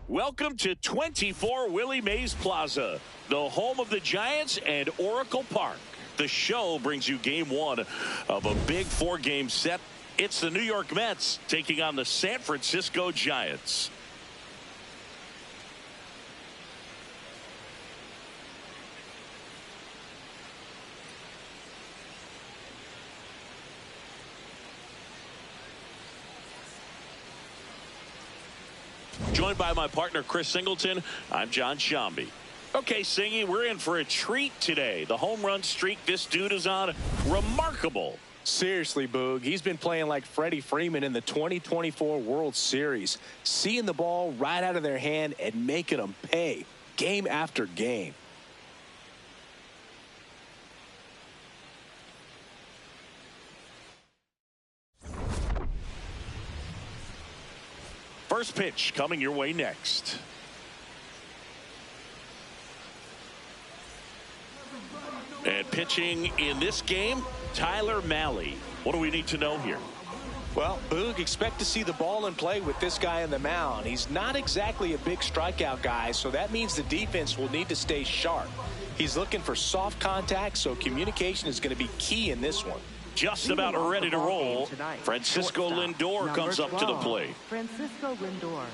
Welcome to 24 Willie Mays Plaza, the home of the Giants and Oracle Park. The show brings you game one of a big four-game set. It's the New York Mets taking on the San Francisco Giants. Joined by my partner, Chris Singleton, I'm John Shambi. Okay, Singy, we're in for a treat today. The home run streak this dude is on, remarkable. Seriously, Boog, he's been playing like Freddie Freeman in the 2024 World Series, seeing the ball right out of their hand and making them pay game after game. First pitch coming your way next. And pitching in this game, Tyler Mahle. What do we need to know here? Well, Boog, expect to see the ball in play with this guy on the mound. He's not exactly a big strikeout guy, so that means the defense will need to stay sharp. He's looking for soft contact, so communication is going to be key in this one. Just about ready to roll. Francisco Lindor comes up to the plate. Francisco Lindor.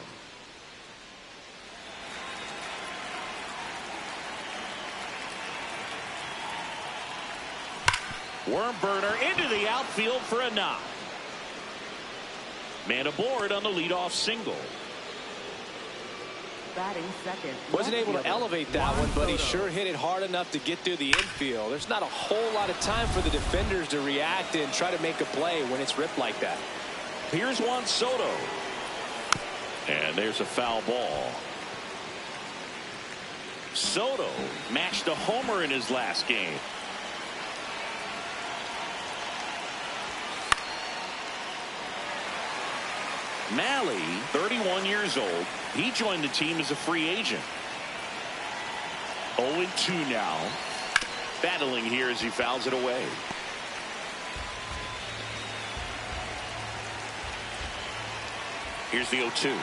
Worm burner into the outfield for a knock. Man aboard on the leadoff single. Batting second. Wasn't able to elevate that one, but he sure hit it hard enough to get through the infield. There's not a whole lot of time for the defenders to react and try to make a play when it's ripped like that. Here's Juan Soto. And there's a foul ball. Soto matched a homer in his last game. Mahle, 31 years old. He joined the team as a free agent. 0-2 now. Battling here as he fouls it away. Here's the 0-2.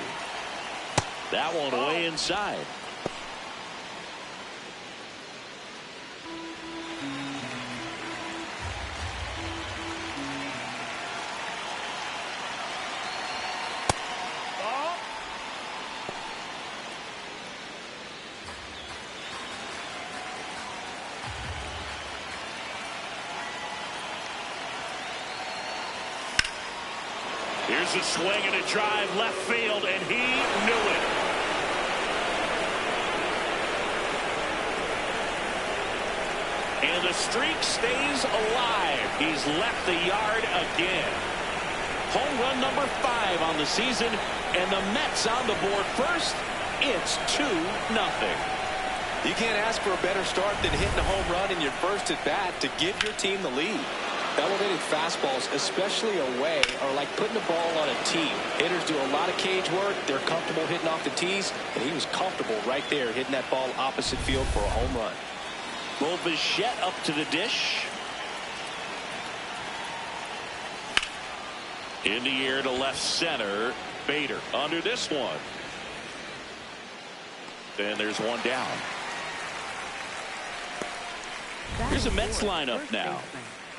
That one way inside. Here's a swing and a drive left field, and he knew it. And the streak stays alive. He's left the yard again. Home run number 5 on the season, and the Mets on the board first. It's 2-0. You can't ask for a better start than hitting a home run in your first at bat to give your team the lead. Elevated fastballs, especially away, are like putting the ball on a tee. Hitters do a lot of cage work. They're comfortable hitting off the tees, and he was comfortable right there hitting that ball opposite field for a home run. Bo Bichette up to the dish. In the air to left center. Bader under this one. And there's one down. Here's a Mets lineup now.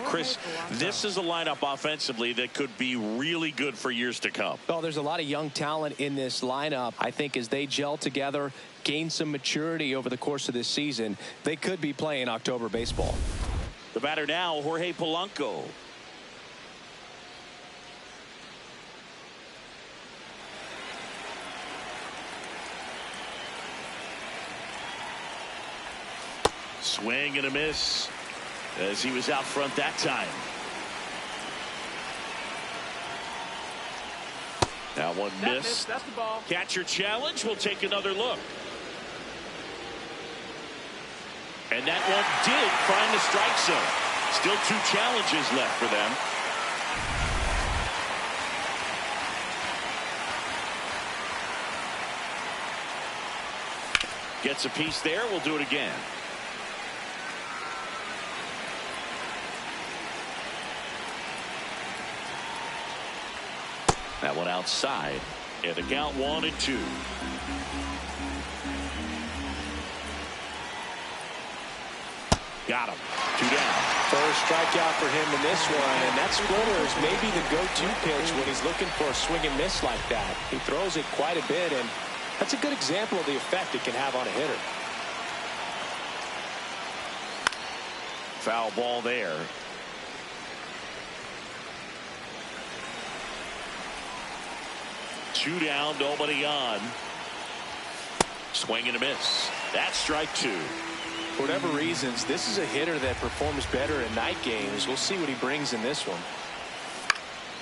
Chris, this is a lineup offensively that could be really good for years to come. Well, there's a lot of young talent in this lineup. I think as they gel together, gain some maturity over the course of this season, they could be playing October baseball. The batter now, Jorge Polanco. Swing and a miss as he was out front that time. That one missed. That's the ball. Catcher challenge. We'll take another look. And that one did find the strike zone. Still 2 challenges left for them. Gets a piece there. We'll do it again. That one outside. And the count 1-2. Got him. 2 down. First strikeout for him in this one, and that splitter is maybe the go-to pitch when he's looking for a swing and miss like that. He throws it quite a bit, and that's a good example of the effect it can have on a hitter. Foul ball there. Two down, nobody on. Swing and a miss. That's strike 2. For whatever reasons, this is a hitter that performs better in night games. We'll see what he brings in this one.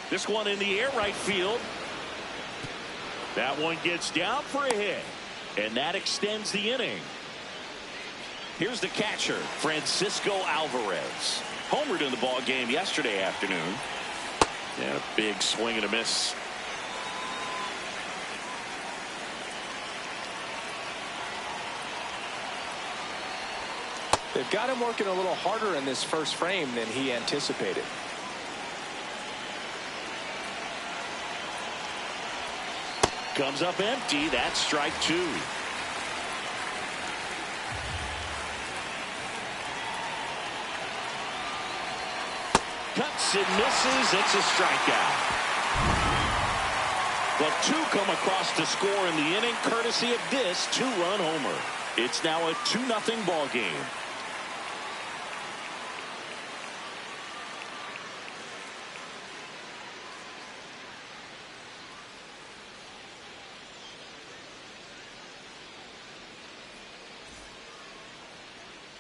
This one in the air, right field. That one gets down for a hit, and that extends the inning. Here's the catcher, Francisco Alvarez. Homered in the ball game yesterday afternoon. And a big swing and a miss. They've got him working a little harder in this first frame than he anticipated. Comes up empty. That's strike 2. Cuts and misses. It's a strikeout. The 2 come across to score in the inning, courtesy of this 2-run homer. It's now a 2-0 ball game.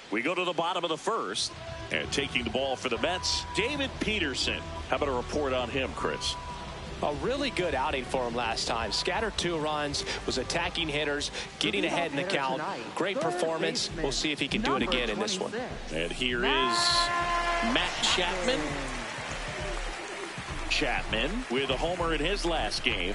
We go to the bottom of the first, and taking the ball for the Mets, David Peterson. How about a report on him, Chris? A really good outing for him last time. Scattered 2 runs, was attacking hitters, getting ahead in the count. Great performance. We'll see if he can do it again in this one. And here is Matt Chapman. Chapman with a homer in his last game.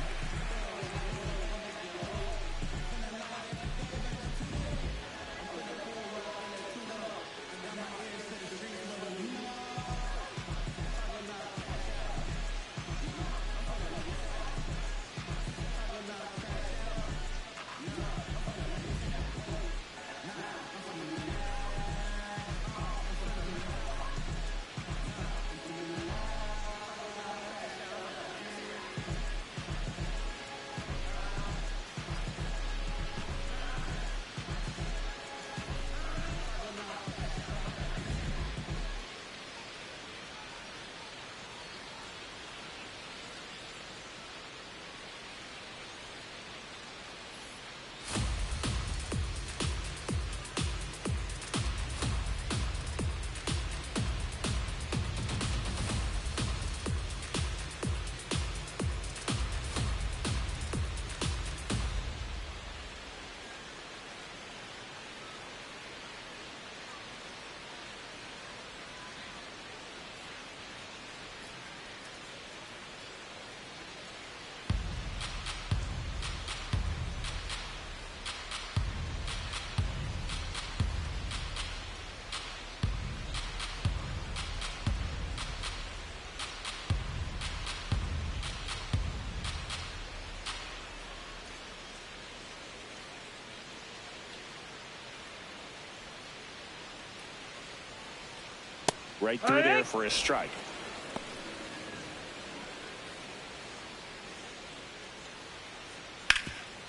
Right through there for a strike.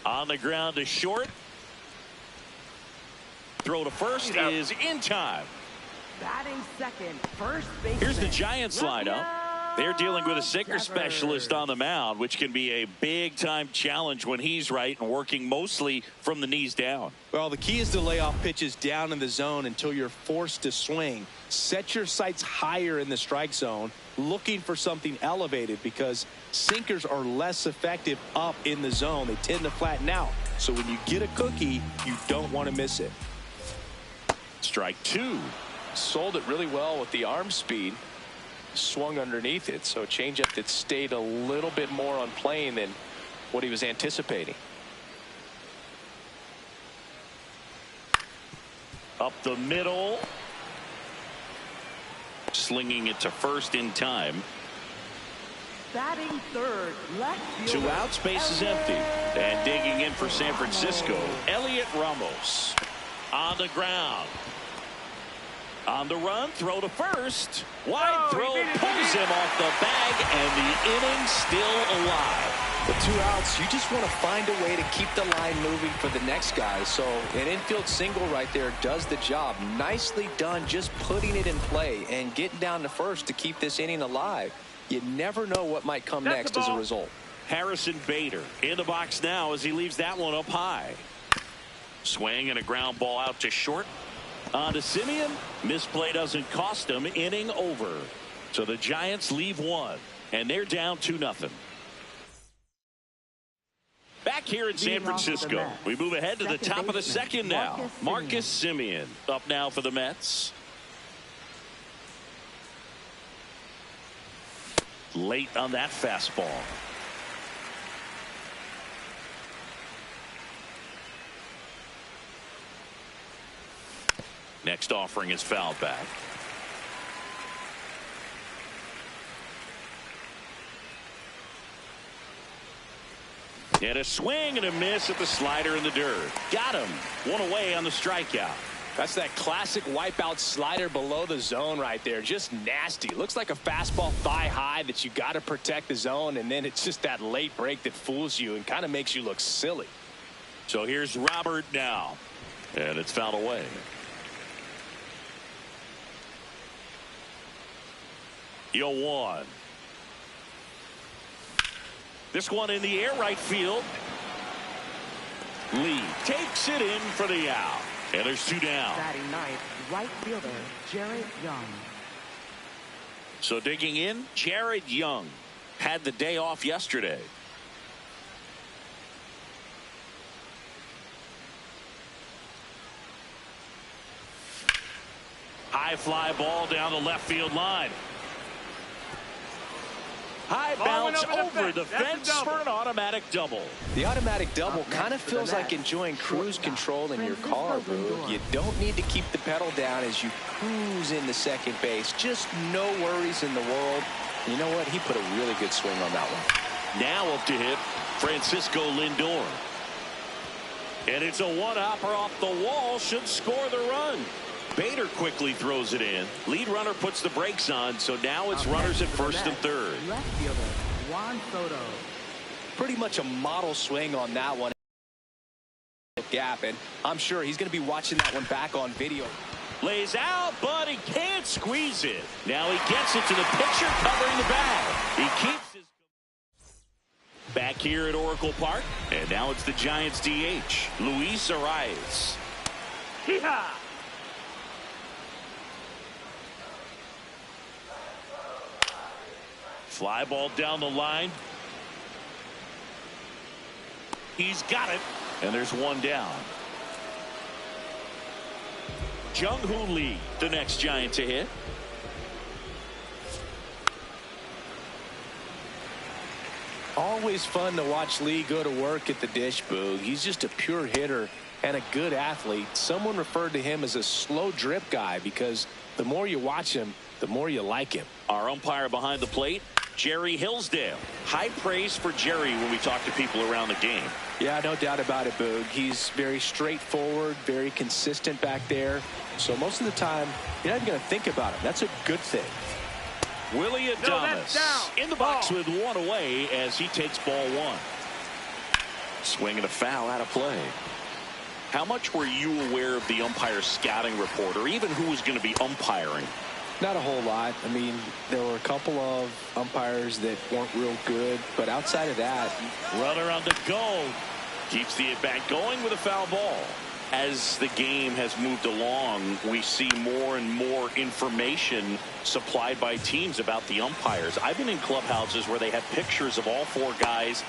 On the ground to short. Throw to first is in time. Batting second, first base. Here's the Giants lineup. They're dealing with a sinker specialist on the mound, which can be a big-time challenge when he's right and working mostly from the knees down. Well, the key is to lay off pitches down in the zone until you're forced to swing. Set your sights higher in the strike zone, looking for something elevated, because sinkers are less effective up in the zone. They tend to flatten out. So when you get a cookie, you don't want to miss it. Strike 2. Sold it really well with the arm speed. Swung underneath it, so a changeup that stayed a little bit more on plane than what he was anticipating. Up the middle. Slinging it to first in time. Batting third, left fielder. 2 outs, base is empty. And digging in for San Francisco, Elliot Ramos. On the ground. On the run, throw to first. Wide throw, pulls him off the bag, and the inning still alive. With 2 outs, you just want to find a way to keep the line moving for the next guy. So an infield single right there does the job. Nicely done, just putting it in play and getting down to first to keep this inning alive. You never know what might come next as a result. Harrison Bader in the box now as he leaves that one up high. Swing and a ground ball out to short. On to Simeon. Misplay doesn't cost him. Inning over. So the Giants leave 1, and they're down 2-0. Back here in San Francisco, we move ahead to the top of the second now. Marcus Simeon up now for the Mets. Late on that fastball. Next offering is fouled back. And a swing and a miss at the slider in the dirt. Got him. 1 away on the strikeout. That's that classic wipeout slider below the zone right there. Just nasty. Looks like a fastball thigh high that you got to protect the zone, and then it's just that late break that fools you and kind of makes you look silly. So here's Robert now. And it's fouled away. Yo, 1. This one in the air, right field. Lee takes it in for the out. And there's 2 down. Batting ninth, right fielder, Jared Young. So digging in, Jared Young had the day off yesterday. High fly ball down the left field line. High bounce over the fence for an automatic double. The automatic double kind of feels like enjoying cruise control in your car, bro. You don't need to keep the pedal down as you cruise into second base. Just no worries in the world. You know what? He put a really good swing on that one. Now up to hit Francisco Lindor. And it's a one-hopper off the wall. Should score the run. Bader quickly throws it in. Lead runner puts the brakes on, so now it's runners at first and third. Left fielder, Juan Soto. Pretty much a model swing on that one. Gap, and I'm sure he's going to be watching that one back on video. Lays out, but he can't squeeze it. Now he gets it to the pitcher covering the bag. He keeps his... Back here at Oracle Park, and now it's the Giants DH, Luis Arias. Hee-haw! Fly ball down the line. He's got it. And there's 1 down. Jung-Hoo Lee, the next Giant to hit. Always fun to watch Lee go to work at the dish, Boog. He's just a pure hitter and a good athlete. Someone referred to him as a slow drip guy because the more you watch him, the more you like him. Our umpire behind the plate, Jerry Hillsdale. High praise for Jerry when we talk to people around the game. Yeah, no doubt about it, Boog. He's very straightforward, very consistent back there. So most of the time, you're not even going to think about him. That's a good thing. Willie Adames in the box with 1 away as he takes ball 1. Swing and a foul out of play. How much were you aware of the umpire's scouting report, or even who was going to be umpiring? Not a whole lot. I mean, there were a couple of umpires that weren't real good, but outside of that... Runner on the go. Keeps the at-bat going with a foul ball. As the game has moved along, we see more and more information supplied by teams about the umpires. I've been in clubhouses where they have pictures of all 4 guys,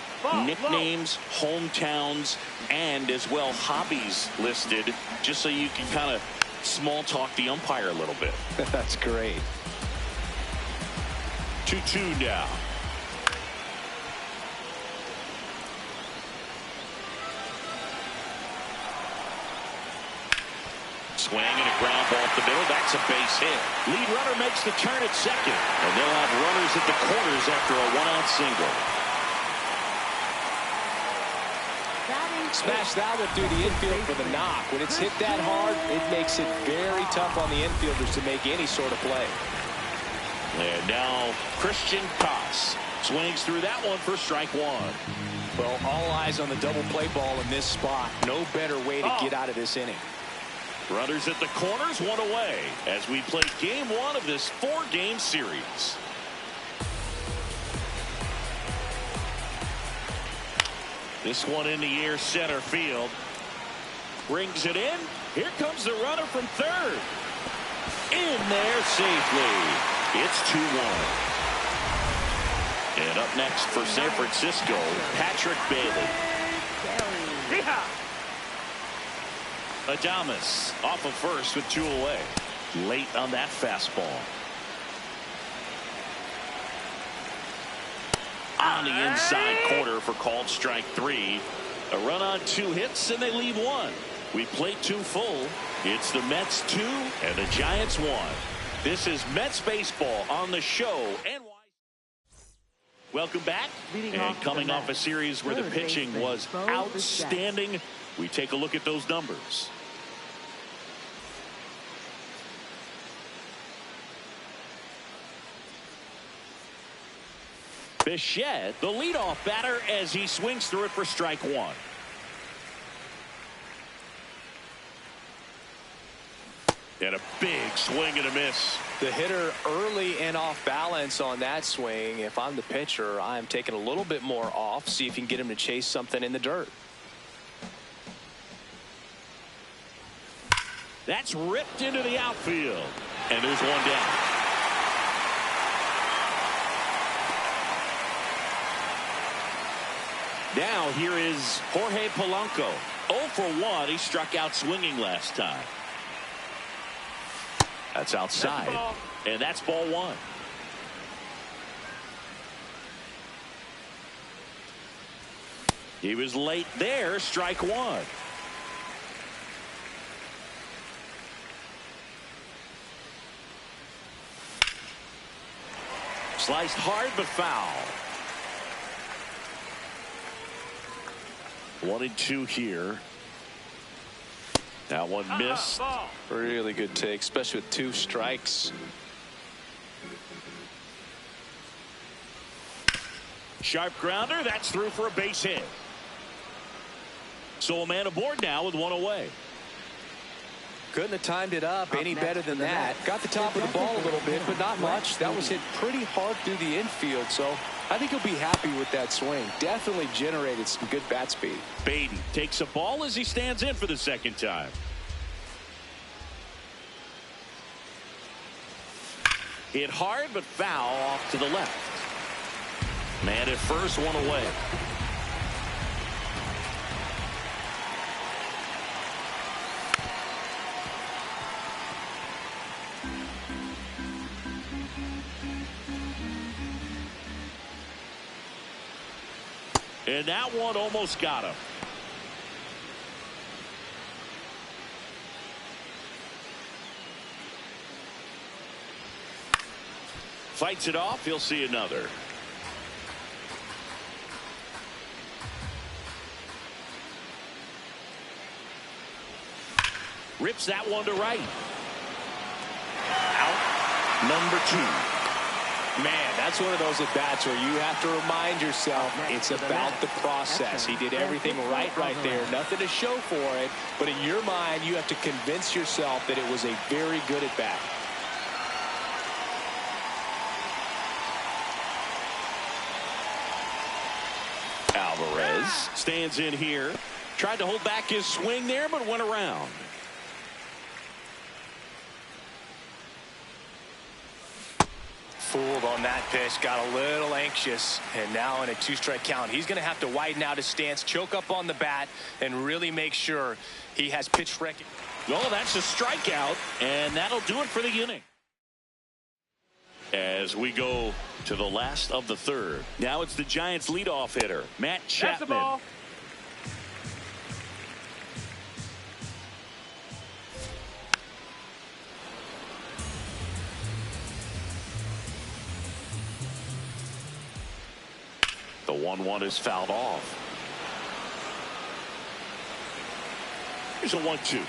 nicknames, hometowns, and as well hobbies listed, just so you can kind of small talk the umpire a little bit. That's great. 2-2 now. Swing and a ground ball the middle. That's a base hit. Lead runner makes the turn at second. And they'll have runners at the corners after a one-out single. Smash that one through the infield for the knock. When it's hit that hard, it makes it very tough on the infielders to make any sort of play. And now Christian Koss swings through that one for strike one. Well, all eyes on the double play ball in this spot. No better way to get out of this inning. Runners at the corners, one away as we play game one of this four-game series. This one in the air, center field. Brings it in. Here comes the runner from third. In there safely. It's 2-1. And up next for San Francisco, Patrick Bailey. Adames off of first with two away. Late on that fastball. On the inside corner for called strike three. A run on two hits and they leave one. We play two full. It's the Mets 2 and the Giants 1. This is Mets baseball on the show. Welcome back. And coming off a series where the pitching was outstanding, we take a look at those numbers. Bichette, the leadoff batter, as he swings through it for strike one. And a big swing and a miss. The hitter early and off balance on that swing. If I'm the pitcher, I'm taking a little bit more off. See if you can get him to chase something in the dirt. That's ripped into the outfield. And there's one down. Now here is Jorge Polanco. 0 for 1. He struck out swinging last time. That's outside. And that's ball one. He was late there. Strike one. Sliced hard but foul. 1-2 here. That one missed. Really good take, especially with two strikes. Sharp grounder. That's through for a base hit. So a man aboard now with one away. Couldn't have timed it up any better than that. Got the top of the ball a little bit, but not much. That was hit pretty hard through the infield, so I think he'll be happy with that swing. Definitely generated some good bat speed. Baden takes a ball as he stands in for the second time. Hit hard but foul off to the left. Man at first, one away. And that one almost got him. Fights it off. He'll see another. Rips that one to right. Out number 2. Man, that's one of those at-bats where you have to remind yourself it's about the process. He did everything right there. Nothing to show for it, but in your mind, you have to convince yourself that it was a very good at-bat. Alvarez stands in here. Tried to hold back his swing there, but went around. Fooled on that pitch, got a little anxious, and now in a 2-strike count, he's going to have to widen out his stance, choke up on the bat, and really make sure he has pitch recognition. Oh, that's a strikeout, and that'll do it for the inning. As we go to the last of the third. Now it's the Giants leadoff hitter, Matt Chapman. That's the ball. 1-1 is fouled off. Here's a 1-2.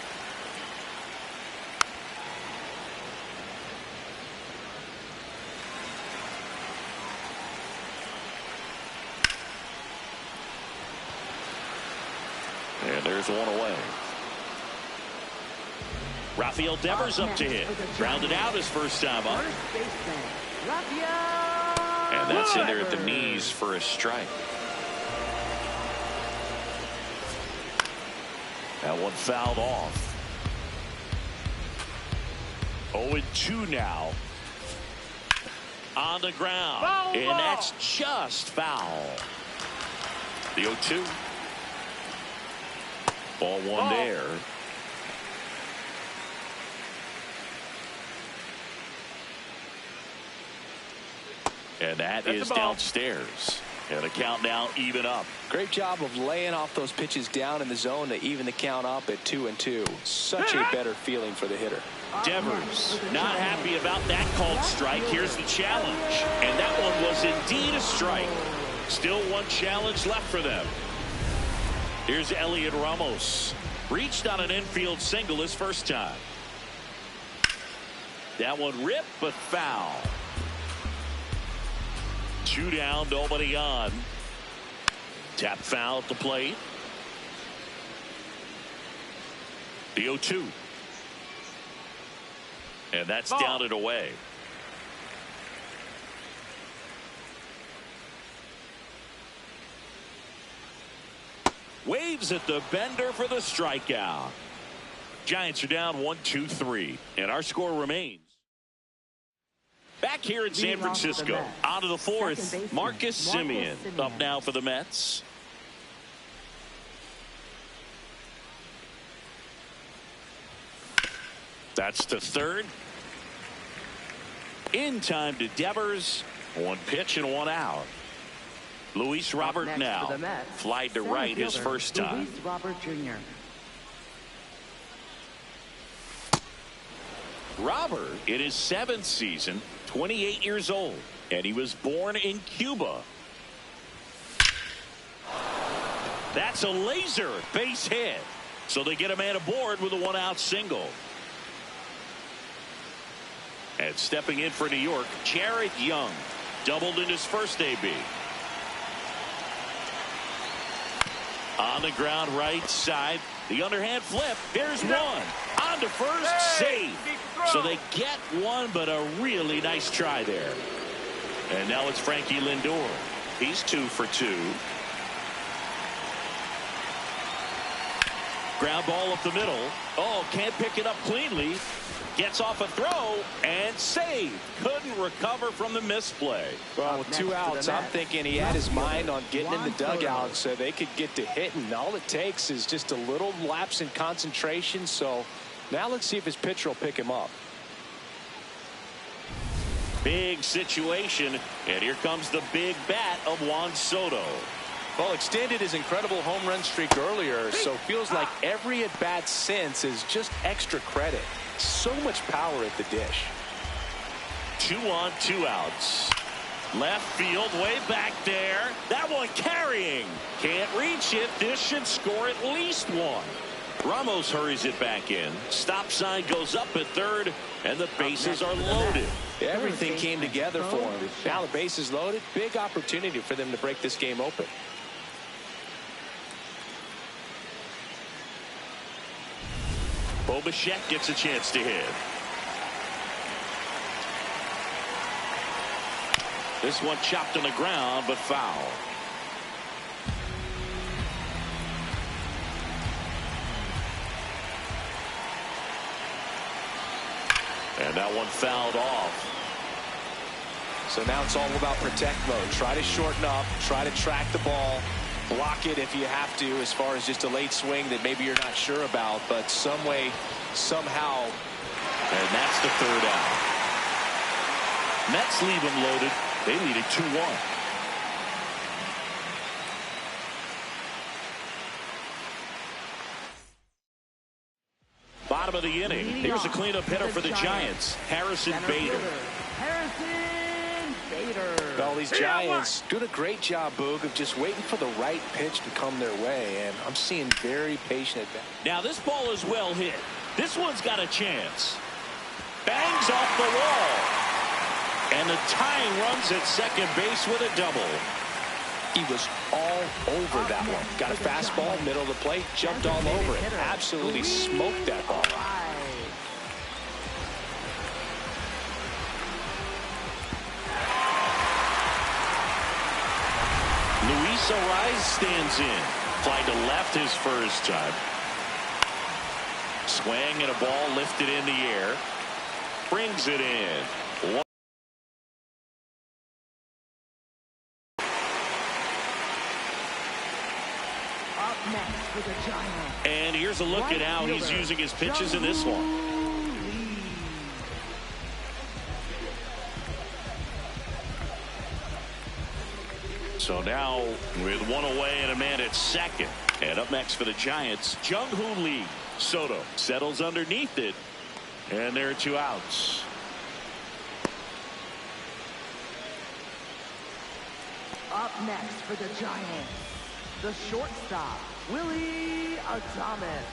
And there's one away. Rafael Devers up to hit. Grounded out his first time up. And that's in there at the knees for a strike. That one fouled off. 0-2 now. On the ground. And that's just foul. The 0-2. Ball one there. And that is downstairs. And the count now even up. Great job of laying off those pitches down in the zone to even the count up at 2-2. Such a better feeling for the hitter. Devers not happy about that called strike. Here's the challenge. And that one was indeed a strike. Still one challenge left for them. Here's Elliot Ramos. Reached on an infield single his first time. That one ripped but foul. 2 down, nobody on. Tap foul at the plate. The 0-2. And that's down and away. Waves at the bender for the strikeout. Giants are down 1-2-3. And our score remains. Back here in San Francisco, out of the fourth, Marcus Semien up now for the Mets. That's the third. In time to Devers. One pitch and one out. Luis Robert now. Flied to right his first time. Luis Robert Jr. Robert in his 7th season, 28 years old, and he was born in Cuba. That's a laser base hit. So they get a man aboard with a 1-out single. And stepping in for New York, Jared Young doubled in his first AB. On the ground right side, the underhand flip. Here's one. On to first, save. So they get one, but a really nice try there. And now it's Frankie Lindor. He's 2 for 2. Ground ball up the middle. Oh, can't pick it up cleanly. Gets off a throw and saved. Couldn't recover from the misplay. Well, with 2 outs, I'm thinking he had his mind on getting in the dugout so they could get to hitting. All it takes is just a little lapse in concentration. So now let's see if his pitcher will pick him up. Big situation, and here comes the big bat of Juan Soto. Well, extended his incredible home run streak earlier, so feels like every at-bat since is just extra credit. So much power at the dish. 2 on, 2 outs. Left field, way back there. That one carrying. Can't reach it. This should score at least 1. Ramos hurries it back in. Stop sign goes up at third, and the bases are loaded. Everything came together for him. Now the bases loaded. Big opportunity for them to break this game open. Bo Bichette gets a chance to hit. This one chopped on the ground, but foul. And that one fouled off. So now it's all about protect mode. Try to shorten up, try to track the ball, block it if you have to, as far as just a late swing that maybe you're not sure about, but some way, somehow. And that's the third out. Mets leave them loaded. They lead it 2-1. Bottom of the inning. Here's a cleanup hitter for the Giants, Harrison Bader. Harrison Bader. Well, Well, these Giants doing a great job, Boog, of just waiting for the right pitch to come their way, and I'm seeing very patient at bat. Now this ball is well hit. This one's got a chance. Bangs off the wall. And the tying runs at second base with a double. He was all over that one. Got a fastball, middle of the plate, jumped all over it. Absolutely smoked that ball. Luis Ariz stands in. Fly to left his first time. Swing and a ball lifted in the air. Brings it in. Up next for the Giants. And here's a look at how he's using his pitches in this one. So now with one away and a man at second. And up next for the Giants, Jung-Hoo Lee. Soto settles underneath it. And there are two outs. Up next for the Giants, the shortstop, Willie Adames.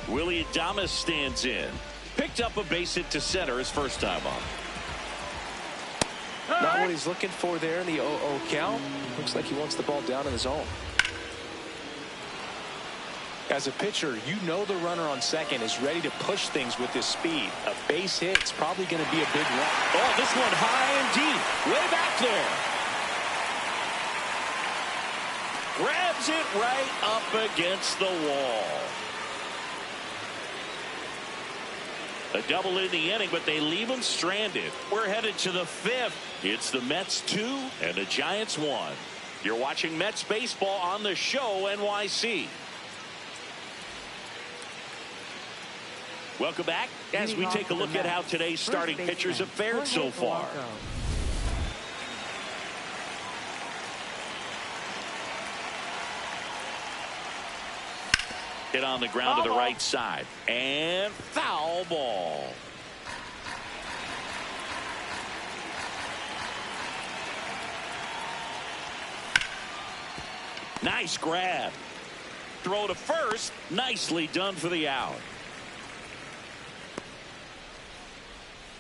Willie Adames stands in. Picked up a base hit to center his first time on. Not what he's looking for there in the 0-0 count. Looks like he wants the ball down in the zone. As a pitcher, you know the runner on second is ready to push things with his speed. A base hit is probably going to be a big run. Oh, this one high and deep. Way back there. Grabs it right up against the wall. A double in the inning, but they leave him stranded. We're headed to the fifth. It's the Mets 2 and the Giants 1. You're watching Mets baseball on the show NYC. Welcome back as we take a look at how today's starting pitchers have fared so far. Hit on the ground to the right side. And foul ball. Nice grab. Throw to first. Nicely done for the out.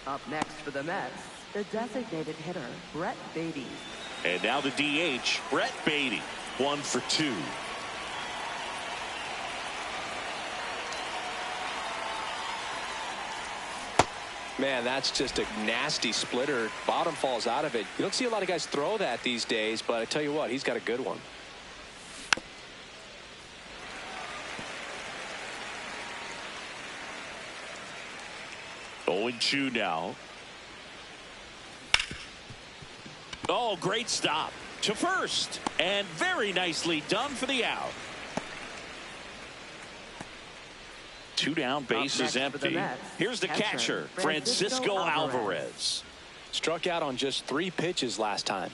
Up next for the Mets, the designated hitter, Brett Beatty. And now the DH, Brett Beatty. 1 for 2. Man, that's just a nasty splitter. Bottom falls out of it. You don't see a lot of guys throw that these days, but I tell you what, he's got a good one. Oh, and 2 now. Oh, great stop to first. And very nicely done for the out. 2 down, base is empty. Here's the catcher, Francisco Alvarez. Struck out on just 3 pitches last time.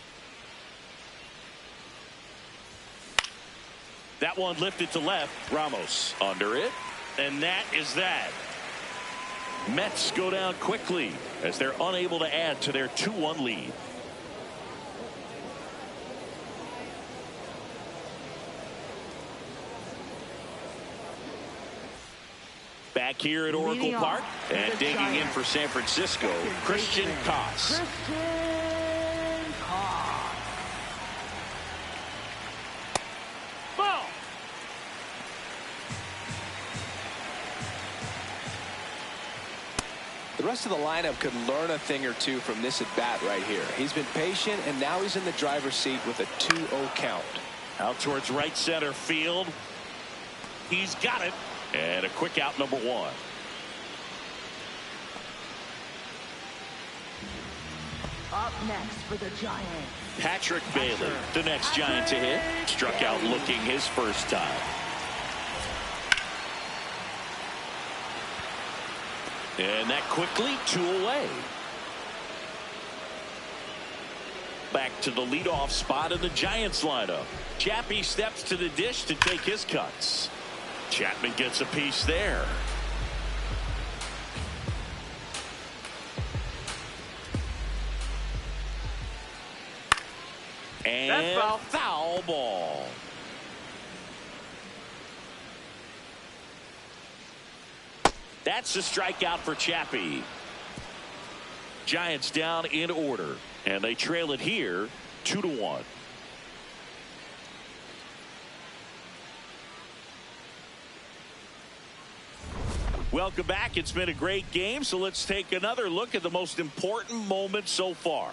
That one lifted to left. Ramos under it. And that is that. Mets go down quickly as they're unable to add to their 2-1 lead. Back here at Oracle Park and digging in for San Francisco, Christian Koss. Ball. The rest of the lineup could learn a thing or two from this at bat right here. He's been patient, and now he's in the driver's seat with a 2-0 count. Out towards right center field. He's got it. And a quick out, number 1. Up next for the Giants, Patrick Bailey, the next Giant to hit. Struck out looking his first time. And that quickly 2 away. Back to the leadoff spot in the Giants lineup. Chappie steps to the dish to take his cuts. Chapman gets a piece there. And foul ball. That's a strikeout for Chappie. Giants down in order, and they trail it here 2-1. Welcome back. It's been a great game, so let's take another look at the most important moment so far.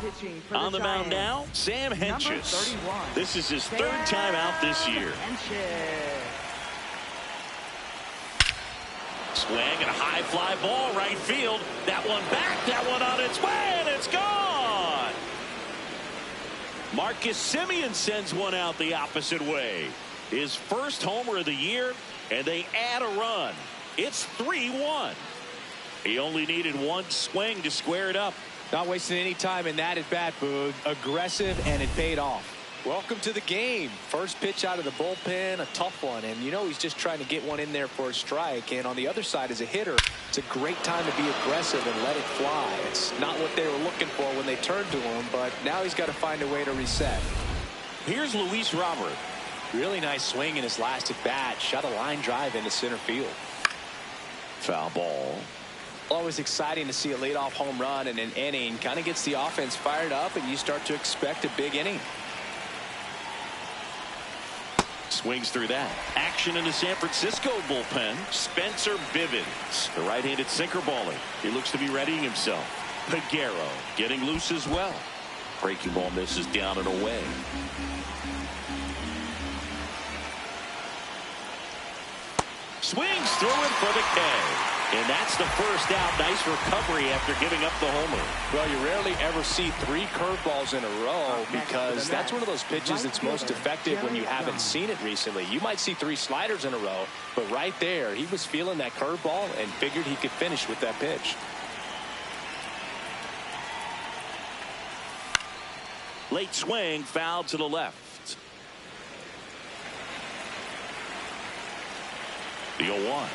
Pitching for on the mound now, Sam Hentges. This is his third time out this year. Swing and a high fly ball right field. That one back, that one on its way, and it's gone. Marcus Semien sends one out the opposite way. His first homer of the year, and they add a run. It's 3-1. He only needed one swing to square it up. Not wasting any time in that at bat, Boog. Aggressive, and it paid off. Welcome to the game. First pitch out of the bullpen, a tough one. And you know he's just trying to get one in there for a strike. And on the other side, as a hitter, it's a great time to be aggressive and let it fly. It's not what they were looking for when they turned to him, but now he's got to find a way to reset. Here's Luis Robert. Really nice swing in his last at bat. Shot a line drive into center field. Foul ball. Always exciting to see a leadoff home run in an inning. Kind of gets the offense fired up, and you start to expect a big inning. Swings through that. Action in the San Francisco bullpen. Spencer Bivens, the right-handed sinker balling. He looks to be readying himself. Peguero getting loose as well. Breaking ball misses down and away. Swings through it for the K. And that's the first out. Nice recovery after giving up the homer. Well, you rarely ever see 3 curveballs in a row because that's one of those pitches that's most effective when you haven't seen it recently. You might see 3 sliders in a row, but right there, he was feeling that curveball and figured he could finish with that pitch. Late swing, foul to the left. The 0-1.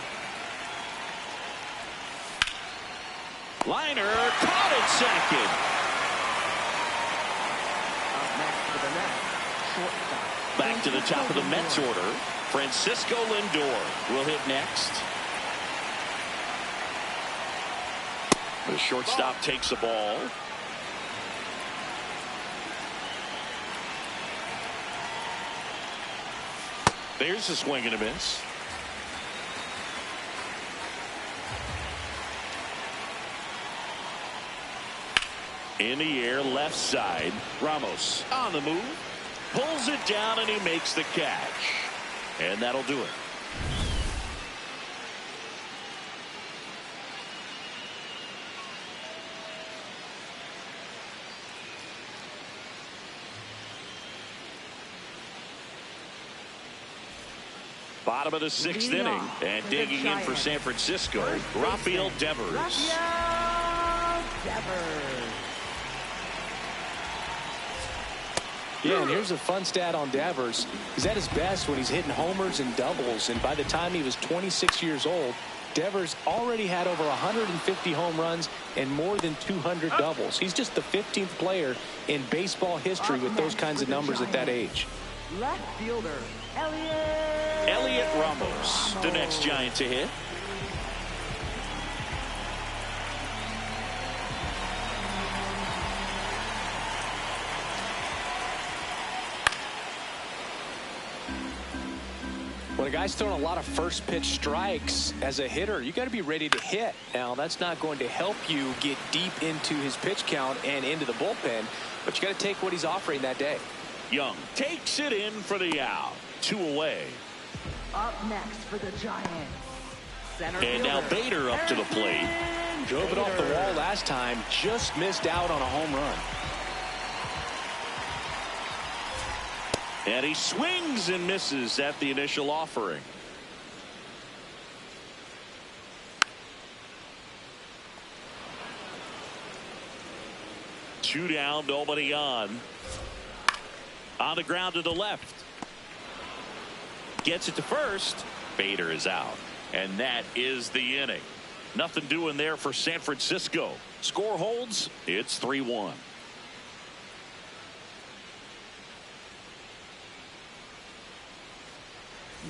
Liner caught at second. Back to the top of the Mets order. Francisco Lindor will hit next. The shortstop takes the ball. There's a swing and a miss. In the air, left side. Ramos on the move. Pulls it down, and he makes the catch. And that'll do it. Bottom of the 6th inning. And digging in for San Francisco, Rafael Devers. Yeah, and here's a fun stat on Devers. He's at his best when he's hitting homers and doubles, and by the time he was 26 years old, Devers already had over 150 home runs and more than 200 doubles. He's just the 15th player in baseball history with those kinds of numbers at that age. Left fielder, Elliot Ramos, the next Giant to hit. When a guy's throwing a lot of first pitch strikes as a hitter, you got to be ready to hit. Now, that's not going to help you get deep into his pitch count and into the bullpen, but you got to take what he's offering that day. Young takes it in for the out. 2 away. Up next for the Giants. And now Bader up to the plate. Drove it off the wall last time, just missed out on a home run. And he swings and misses at the initial offering. 2 down, nobody on. On the ground to the left. Gets it to first. Bader is out. And that is the inning. Nothing doing there for San Francisco. Score holds. It's 3-1.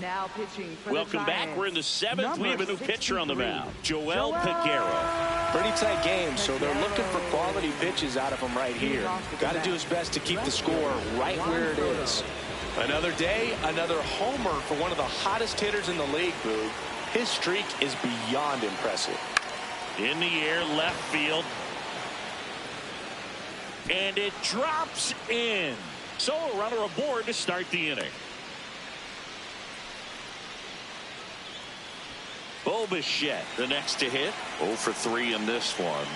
Now pitching for Welcome the back. Giants. We're in the 7th. We have a new pitcher on the mound. Joel Joel. Peguero. Pretty tight game, so they're looking for quality pitches out of him right here. Got to do his best to keep the score right where it is. Another day, another homer for one of the hottest hitters in the league, Boog. His streak is beyond impressive. In the air, left field. And it drops in. So a runner aboard to start the inning. Bo Bichette, the next to hit. 0 for 3 in this one.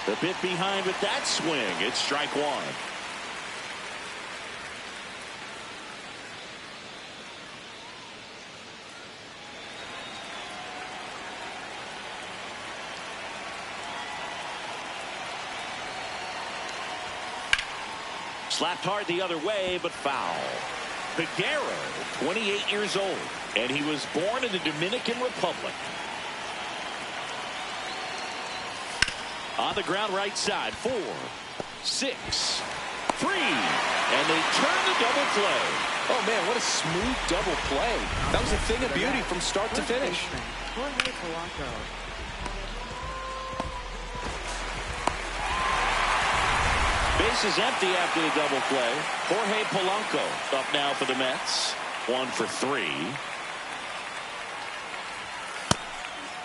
The bit behind with that swing. It's strike 1. Slapped hard the other way, but foul. Peguero, 28 years old, and he was born in the Dominican Republic. On the ground right side, 4, 6, 3, and they turn the double play. Oh, man, what a smooth double play. That was a thing of beauty from start to finish. Base is empty after the double play. Jorge Polanco up now for the Mets. 1 for 3.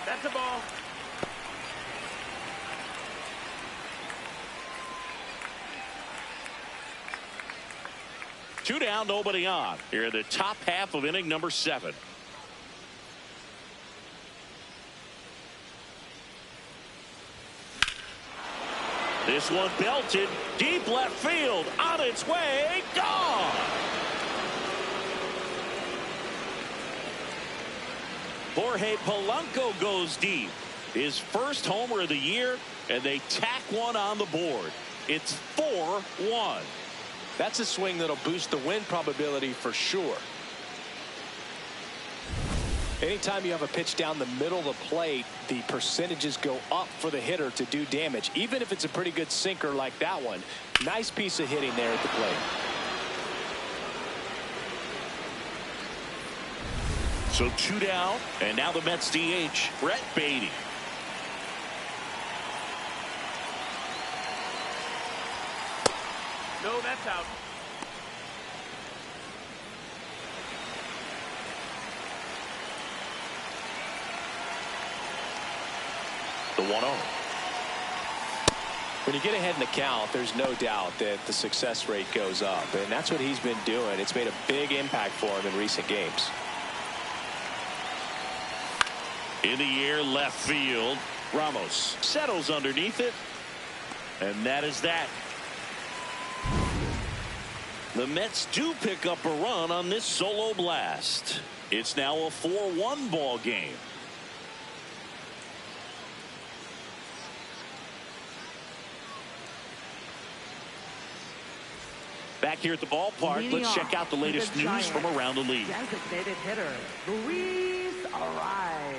That's a ball. Two down, nobody on. Here in the top half of inning number 7. This one belted deep left field, on its way, gone. Jorge Polanco goes deep. His first homer of the year, and they tack one on the board. It's 4-1. That's a swing that'll boost the win probability for sure. Anytime you have a pitch down the middle of the plate, the percentages go up for the hitter to do damage, even if it's a pretty good sinker like that one. Nice piece of hitting there at the plate. So 2 down, and now the Mets DH, Brett Baty. No, that's out. The 1-0. When you get ahead in the count, there's no doubt that the success rate goes up, and that's what he's been doing. It's made a big impact for him in recent games. In the air, left field. Ramos settles underneath it, and that is that. The Mets do pick up a run on this solo blast. It's now a 4-1 ball game. Back here at the ballpark, let's check out the latest news from around the league. Designated hitter, Luis Ariz.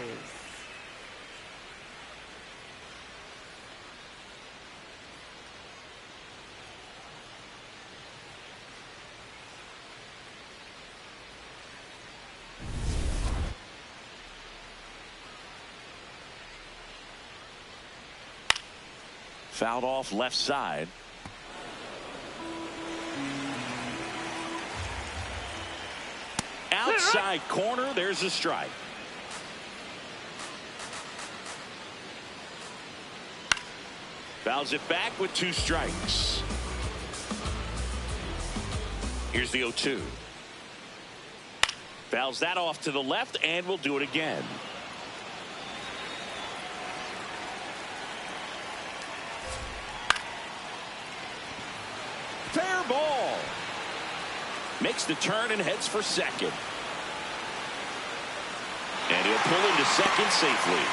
Fouled off left side. Outside corner, there's a strike. Fouls it back with 2 strikes. Here's the 0-2. Fouls that off to the left, and we'll do it again. Fair ball. Makes the turn and heads for second. And he'll pull into second safely.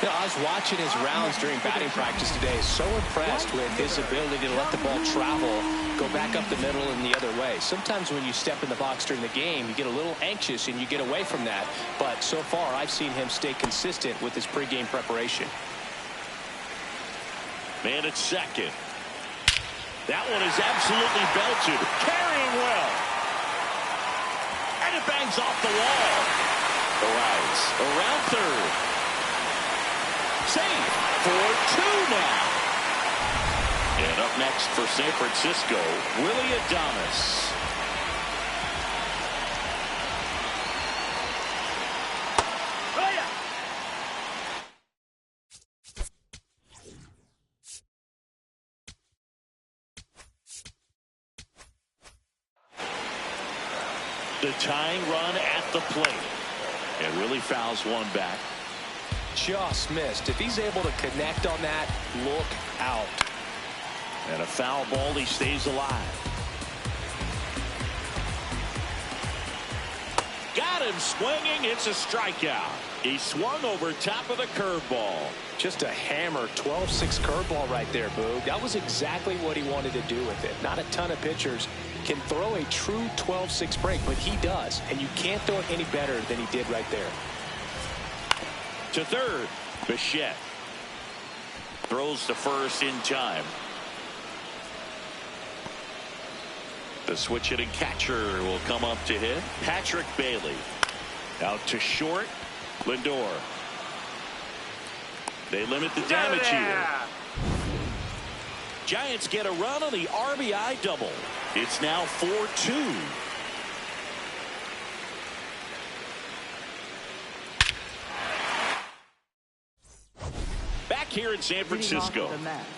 You know, I was watching his rounds during batting practice today. So impressed with his ability to let the ball travel, go back up the middle and the other way. Sometimes when you step in the box during the game, you get a little anxious and you get away from that. But so far, I've seen him stay consistent with his pregame preparation. Man at second. That one is absolutely belted. Carrying well. And it bangs off the wall. Arrives around third. Save for 2 now. And up next for San Francisco, Willie Adames. The tying run at the plate. And Willie fouls one back. Just missed. If he's able to connect on that, look out. And a foul ball, he stays alive. Got him swinging. It's a strikeout. He swung over top of the curveball. Just a hammer 12-6 curveball right there, Boog. That was exactly what he wanted to do with it. Not a ton of pitchers can throw a true 12-6 break, but he does. And you can't throw it any better than he did right there. To third, Bichette throws to first in time. The switch hitting catcher will come up to hit. Patrick Bailey out to short. Lindor. They limit the damage here. Giants get a run on the RBI double. It's now 4-2. Here in San Francisco,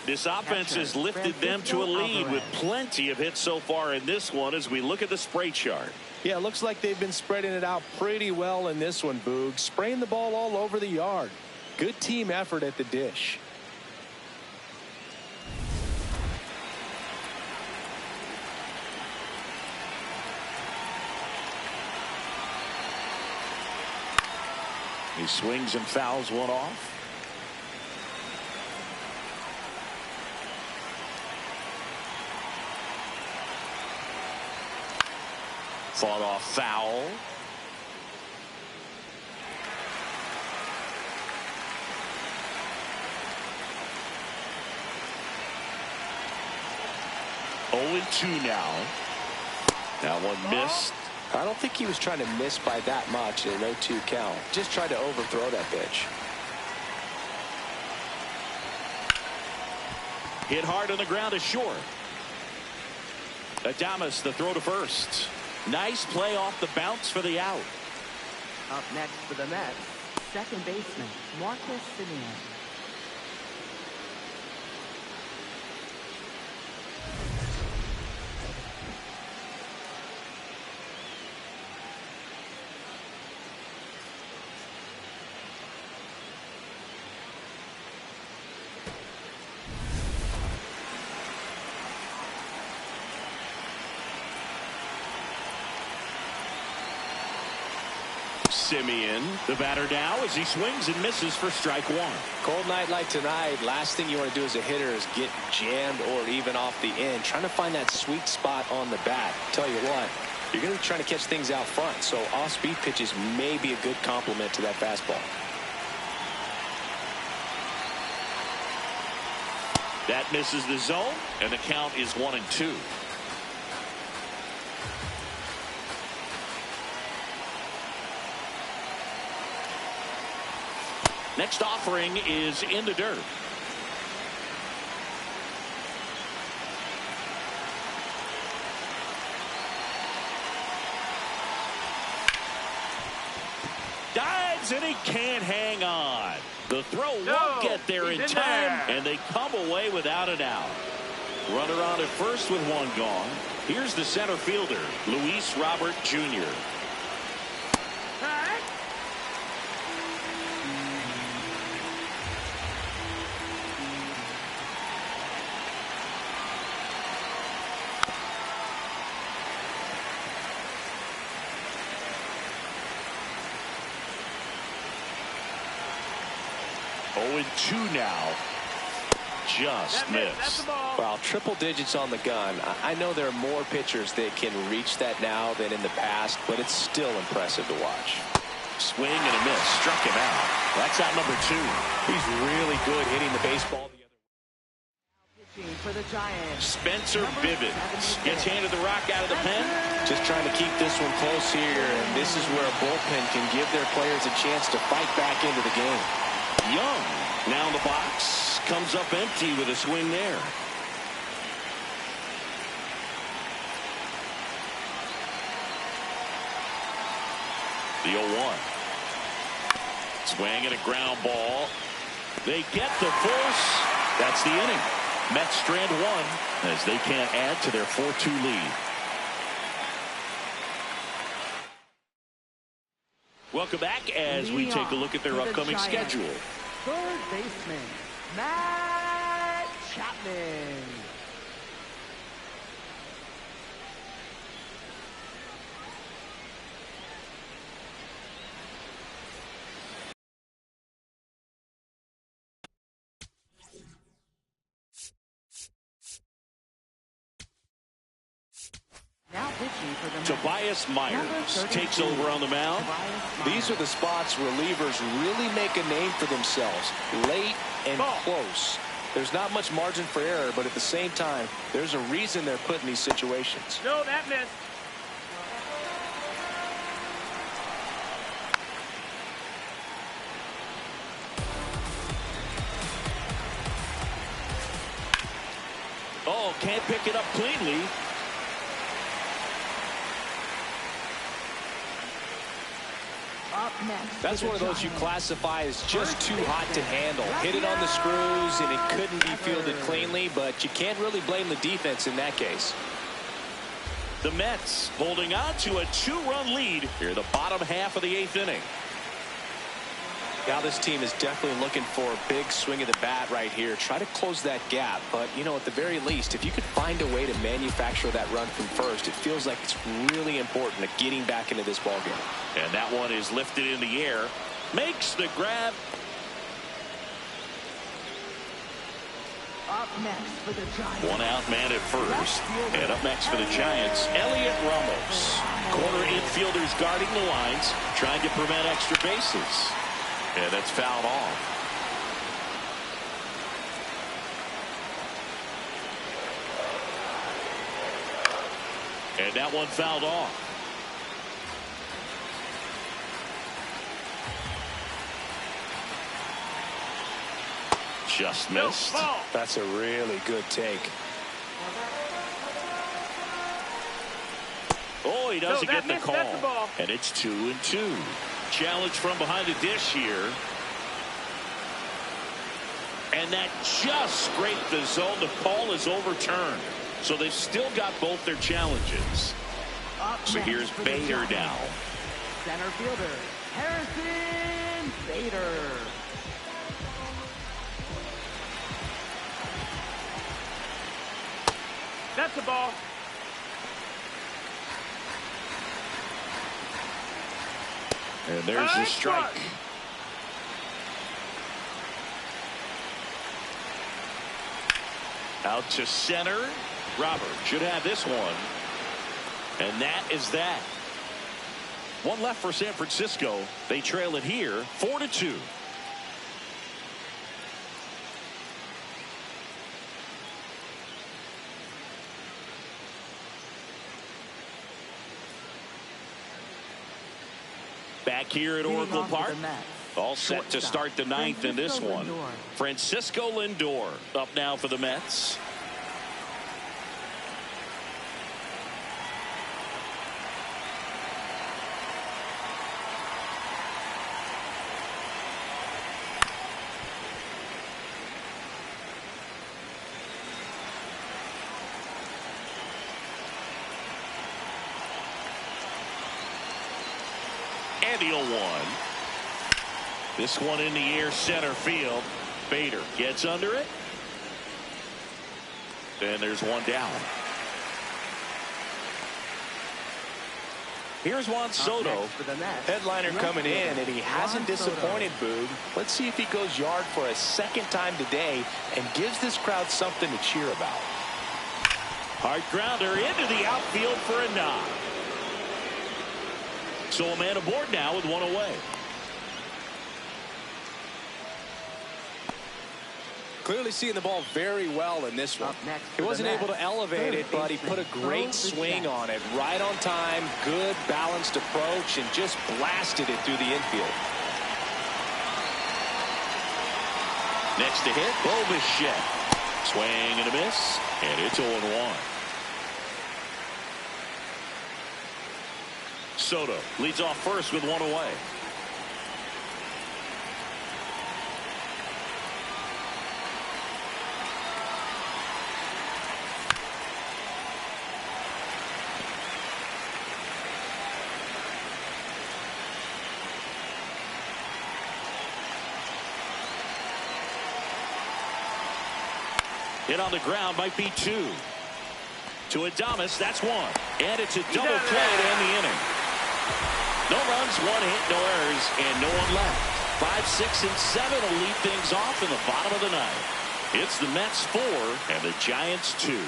this offense has lifted them to a lead with plenty of hits so far in this one as we look at the spray chart. Yeah, it looks like they've been spreading it out pretty well in this one, Boog. Spraying the ball all over the yard. Good team effort at the dish. He swings and fouls one off. Fought off foul. Oh, 2 now. That one missed. I don't think he was trying to miss by that much in an 0-2 count. Just tried to overthrow that pitch. Hit hard on the ground is short. Adames, the throw to first. Nice play off the bounce for the out. Up next for the Mets, second baseman, Marcus Semien. Semien, the batter now as he swings and misses for strike one. Cold night like tonight, last thing you want to do as a hitter is get jammed or even off the end. Trying to find that sweet spot on the bat. Tell you what, you're going to be trying to catch things out front, so off-speed pitches may be a good complement to that fastball. That misses the zone, and the count is 1-2. Next offering is in the dirt. Dives and he can't hang on. The throw won't get there in time, and they come away without an out. Runner on at first with one gone. Here's the center fielder, Luis Robert Jr. 0-2 now. Just missed. Wow, triple digits on the gun. I know there are more pitchers that can reach that now than in the past, but it's still impressive to watch. Swing and a miss. Struck him out. That's out number 2. He's really good hitting the baseball the other Pitching for the Giants. Spencer Vive gets handed the rock out of the pen. Just trying to keep this one close here, and this is where a bullpen can give their players a chance to fight back into the game. Young now in the box. Comes up empty with a swing there. The 0-1. Swing and a ground ball. They get the force. That's the inning. Mets strand 1 as they can't add to their 4-2 lead. Welcome back as we take a look at their upcoming schedule. Third baseman, Matt Chapman. Now pitching for the Tobias Myers takes over on the mound. These are the spots relievers really make a name for themselves. Late and close. There's not much margin for error, but at the same time, there's a reason they're put in these situations. No, that missed. Oh, can't pick it up cleanly. Up next. That's one of those you classify as just too hot to handle. Hit it on the screws, and it couldn't be fielded cleanly, but you can't really blame the defense in that case. The Mets holding on to a 2-run lead here in the bottom half of the 8th inning. Now this team is definitely looking for a big swing of the bat right here. Try to close that gap, but you know, at the very least, if you could find a way to manufacture that run from first, it feels like it's really important to getting back into this ball game. And that one is lifted in the air. Makes the grab. Up next for the Giants. One out man at first. And up next for the Giants, Elliot Ramos. Corner infielders guarding the lines, trying to prevent extra bases. And that's fouled off. And that one fouled off. Just missed. That's a really good take. Oh, he doesn't get the missed. call. That's the ball. And it's 2-2. Challenge from behind the dish here. And that just scraped the zone. The call is overturned. So they've still got both their challenges. So here's Bader now. Center fielder, Harrison Bader. That's the ball. And there's the strike. Out to center. Robert should have this one. And that is that. One left for San Francisco. They trail it here 4-2. Back here at Oracle Park. All set to start the 9th in this one. Francisco Lindor up now for the Mets. And the 0-1. This one in the air, center field. Bader gets under it. And there's one down. Here's Juan Soto. Headliner coming in, and he hasn't disappointed, Boog. Let's see if he goes yard for a second time today and gives this crowd something to cheer about. Hard grounder into the outfield for a knock. So a man aboard now with one away. Clearly seeing the ball very well in this one. He wasn't able to elevate it, but he put a great swing on it. Right on time, good balanced approach, and just blasted it through the infield. Next to hit, Bo Bichette. Swing and a miss, and it's 0-1. Soto leads off first with one away. Hit on the ground might be two. To Adames, that's one. And it's a double play to end the inning. No runs, one hit, no errors, and no one left. 5, 6, and 7 will lead things off in the bottom of the ninth. It's the Mets 4 and the Giants 2.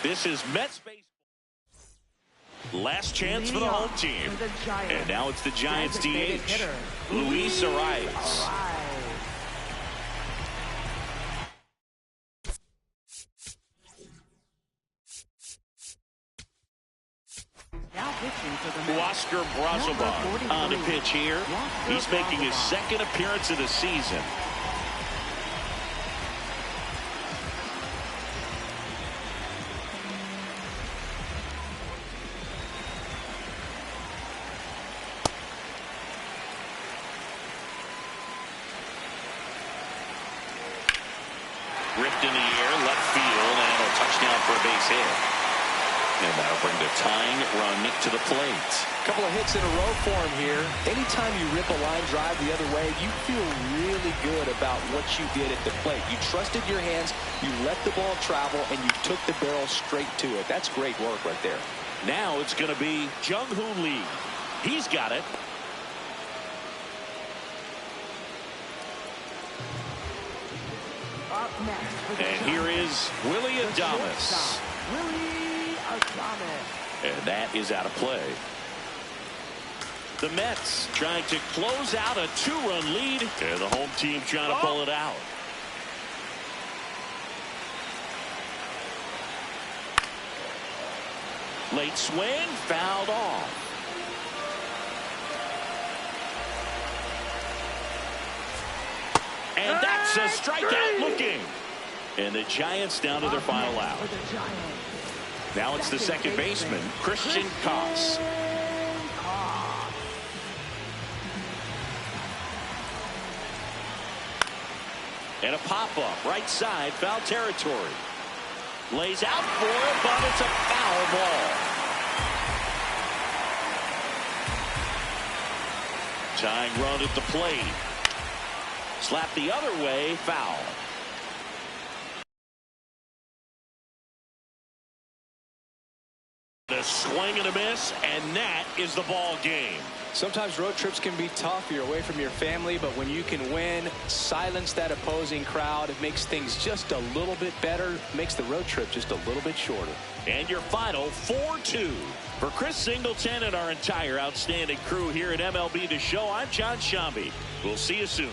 This is Mets baseball. Last chance for the home team. And now it's the Giants DH, Luis Arias. Oscar Brazoban on the pitch here. He's making his second appearance of the season. Ripped in the air, left field, and a touchdown for a base hit. And that'll bring the tying run to the plate. A couple of hits in a row for him here. Anytime you rip a line drive the other way, you feel really good about what you did at the plate. You trusted your hands, you let the ball travel, and you took the barrel straight to it. That's great work right there. Now it's going to be Jung-Hoo Lee. He's got it. And here is Willie Adames. And that is out of play. The Mets trying to close out a 2-run lead, and the home team trying to pull it out. Late swing, fouled off. And that's a strikeout looking. And the Giants down to their final out. Now it's the second baseman, Christian Koss. And a pop-up, right side, foul territory. Lays out for it, but it's a foul ball. Tying run at the plate. Slap the other way, foul. A swing and a miss, and that is the ball game. Sometimes road trips can be tough. You're away from your family, but when you can win, silence that opposing crowd, it makes things just a little bit better, makes the road trip just a little bit shorter. And your final 4-2. For Chris Singleton and our entire outstanding crew here at MLB The Show, I'm John Shambi. We'll see you soon.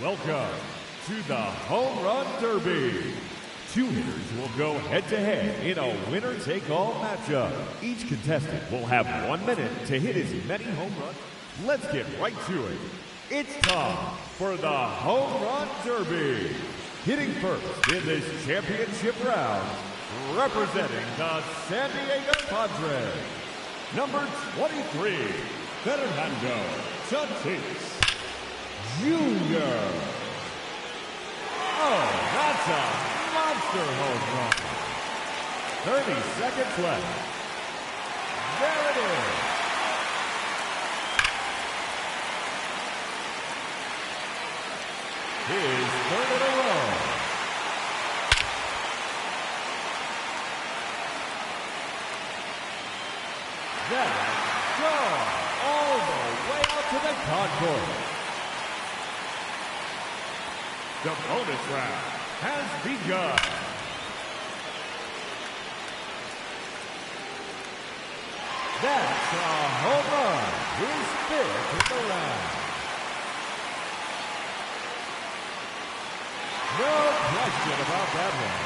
Welcome to the Home Run Derby. Two hitters will go head-to-head in a winner-take-all matchup. Each contestant will have 1 minute to hit as many home runs. Let's get right to it. It's time for the Home Run Derby. Hitting first in this championship round, representing the San Diego Padres, number 23, Fernando Tatis Jr. Oh, that's a monster home run. 30 seconds left. There it is. His third in a row. That's gone all the way out to the concourse. The bonus round has begun. That's a home run. His fifth in the round. No question about that one.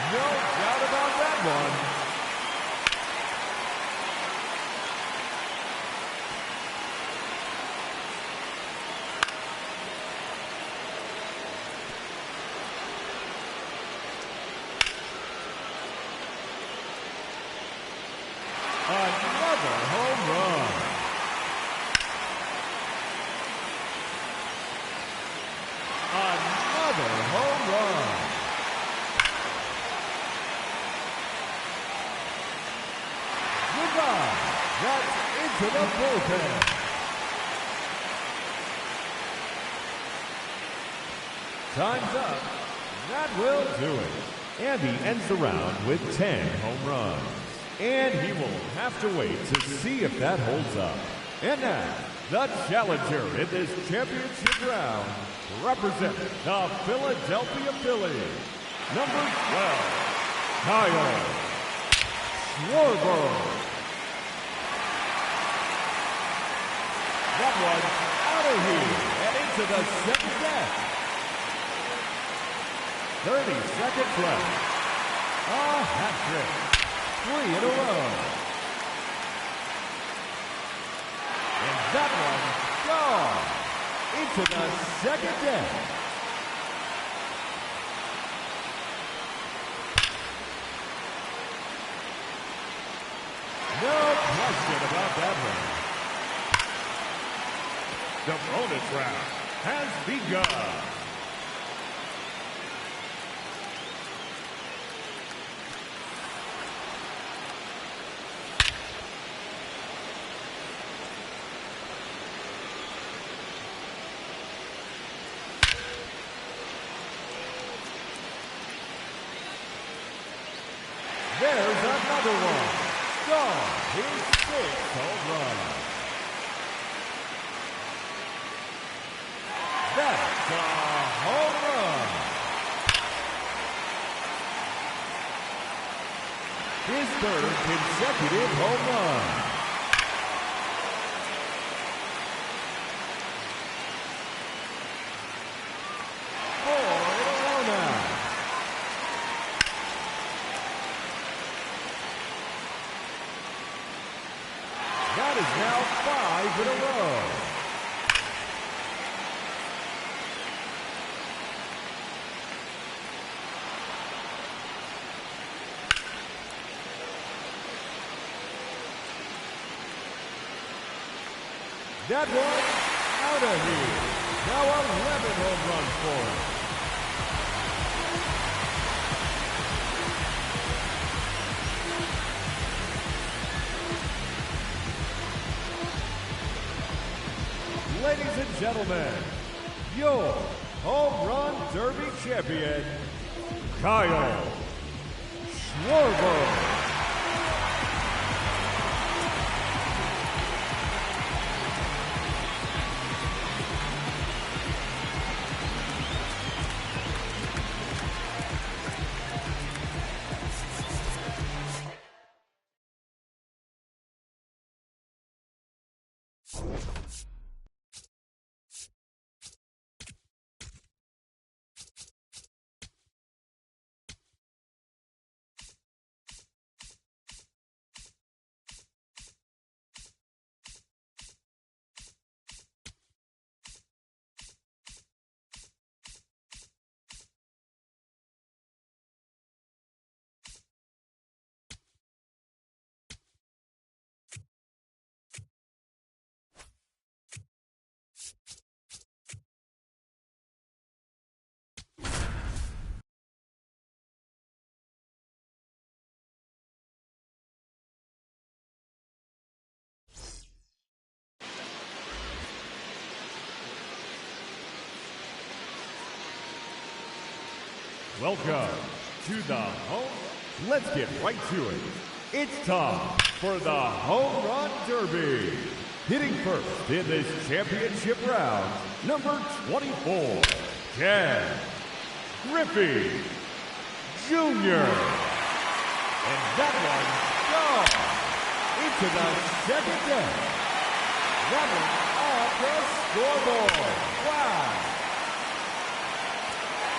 No doubt about that one. Another home run. Another home run. Goodbye. That's into the bullpen. Time's up. That will do it. And he ends the round with 10 home runs. And he will have to wait to see if that holds up. And now, the challenger in this championship round, representing the Philadelphia Phillies, number 12, Kyle Schwarber. That one's out of here and into the second deck. 30 seconds left. A hat trick. 3 in a row. And that one gone into the second deck. No question about that one. The bonus round has begun. There's another one. Gone. His 6th home run. That's a home run. His 3rd consecutive home run. That is now 5 in a row. That one out of here. Now 11 home runs for him. Ladies and gentlemen, your Home Run Derby champion, Kyle Schwarber. Welcome to the home. Let's get right to it. It's time for the Home Run Derby. Hitting first in this championship round, number 24, Ken Griffey Jr. And that one gone into the second deck. That one off the scoreboard. Wow.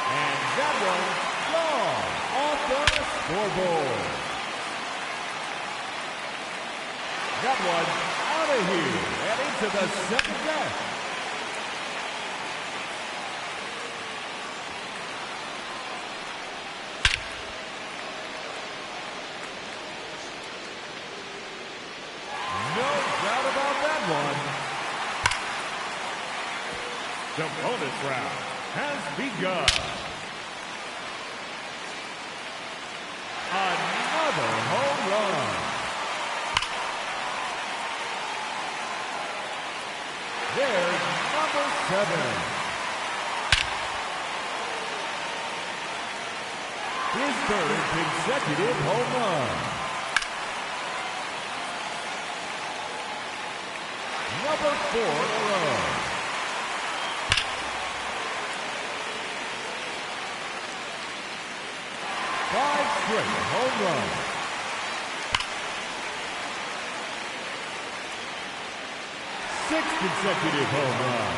And that one gone off the scoreboard. That one out of here and into the second deck. No doubt about that one. The bonus round has begun. Another home run. There's number 7. His third consecutive home run. Number 4 in a row. Great home run. Sixth consecutive home run.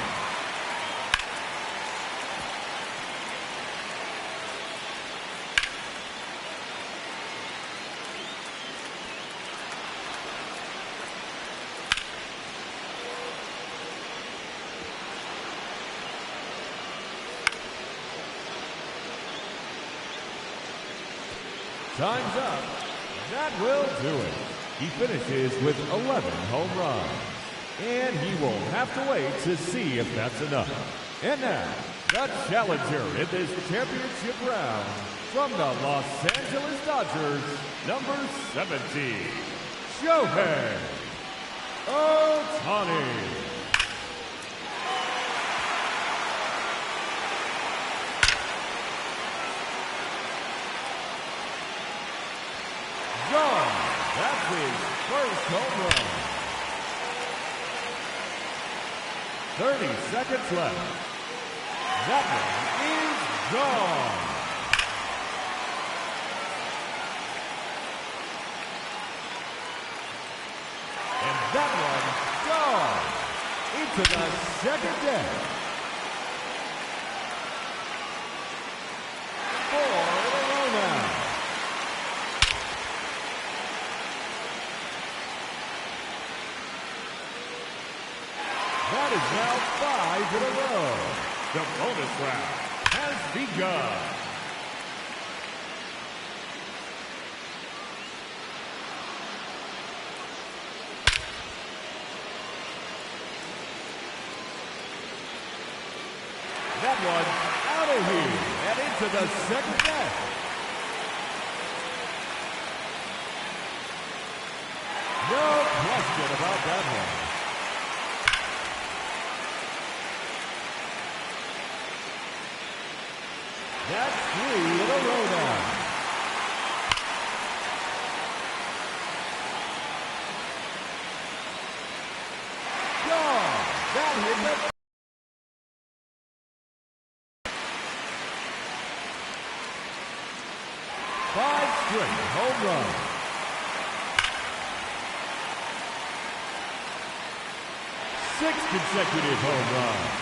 Time's up. That will do it. He finishes with 11 home runs. And he will have to wait to see if that's enough. And now, the challenger in this championship round, from the Los Angeles Dodgers, number 17, Shohei Ohtani. That's his first home run. 30 seconds left. That one is gone. And that one gone into the second deck. 4 in a row now. That is now 5 in a row. The bonus round has begun. That one out of here and into the second deck. No question about that one. That's 3 in a row now. Gone. That hit the... 5 straight home runs. 6 consecutive home runs.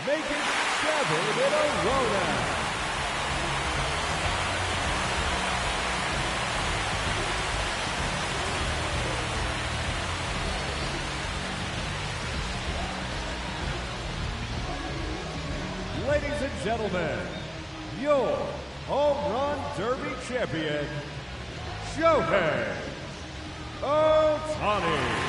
Make it 7 in a row now. Ladies and gentlemen, your Home Run Derby champion, Shohei Ohtani.